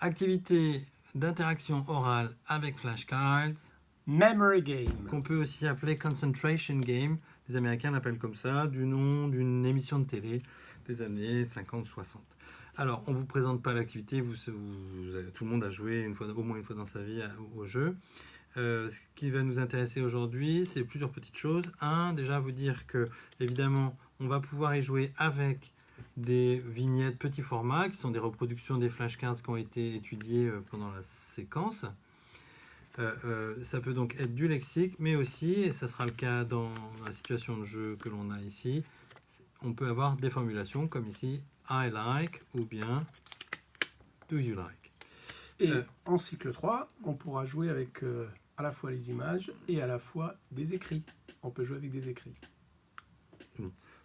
Activité d'interaction orale avec flashcards, Memory game. qu'on peut aussi appeler concentration game. Les Américains l'appellent comme ça, du nom d'une émission de télé des années 50-60. Alors, on ne vous présente pas l'activité, tout le monde a joué au moins une fois dans sa vie au jeu. Ce qui va nous intéresser aujourd'hui, c'est plusieurs petites choses. Déjà vous dire que, évidemment, on va pouvoir y jouer avec des vignettes petit format, qui sont des reproductions des flashcards qui ont été étudiées pendant la séquence. Ça peut donc être du lexique, mais aussi, et ça sera le cas dans la situation de jeu que l'on a ici, on peut avoir des formulations comme ici, I like ou bien do you like. Et en cycle 3, on pourra jouer avec à la fois les images et à la fois des écrits. On peut jouer avec des écrits.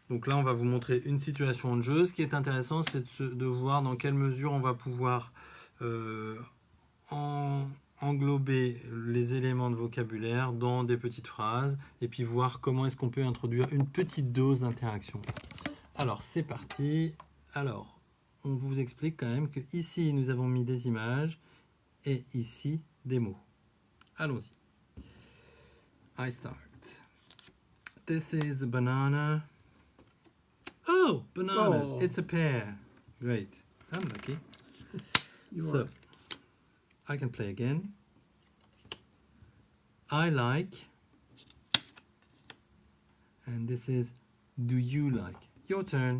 Donc là, on va vous montrer une situation de jeu. Ce qui est intéressant, c'est de voir dans quelle mesure on va pouvoir englober les éléments de vocabulaire dans des petites phrases et puis voir comment est-ce qu'on peut introduire une petite dose d'interaction. Alors, c'est parti. Alors, on vous explique quand même que ici, nous avons mis des images et ici, des mots. Allons-y. I start. This is a banana. Oh, bananas. Oh. It's a pear. Great. I'm lucky. So, I can play again. I like. And this is do you like. Your turn.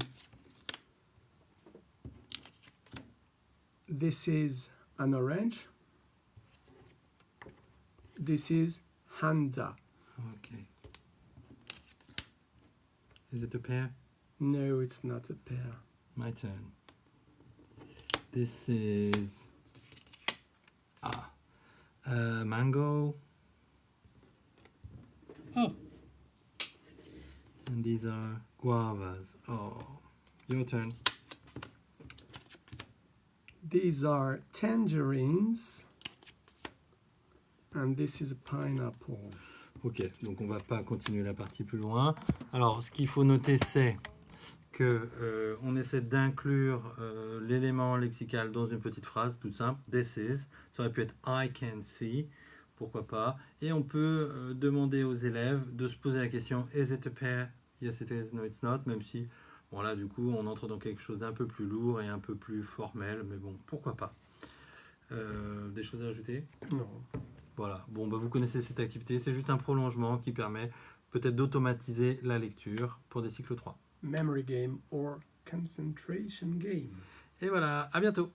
This is an orange. This is Handa. Okay. Is it a pear? No, it's not a pear. My turn. This is mango. Oh. And these are guavas. Oh. Your turn. These are tangerines. And this is a pineapple. Ok, donc on va pas continuer la partie plus loin. Alors, ce qu'il faut noter, c'est que on essaie d'inclure l'élément lexical dans une petite phrase, tout simple. This is, ça aurait pu être I can see, pourquoi pas. Et on peut demander aux élèves de se poser la question is it a pear? Yes it is, no it's not. Même si, bon là du coup, on entre dans quelque chose d'un peu plus lourd et un peu plus formel, mais bon, pourquoi pas. Des choses à ajouter? Non. Voilà, bon, bah, vous connaissez cette activité, c'est juste un prolongement qui permet peut-être d'automatiser la lecture pour des cycles 3. Memory game or concentration game. Et voilà, à bientôt!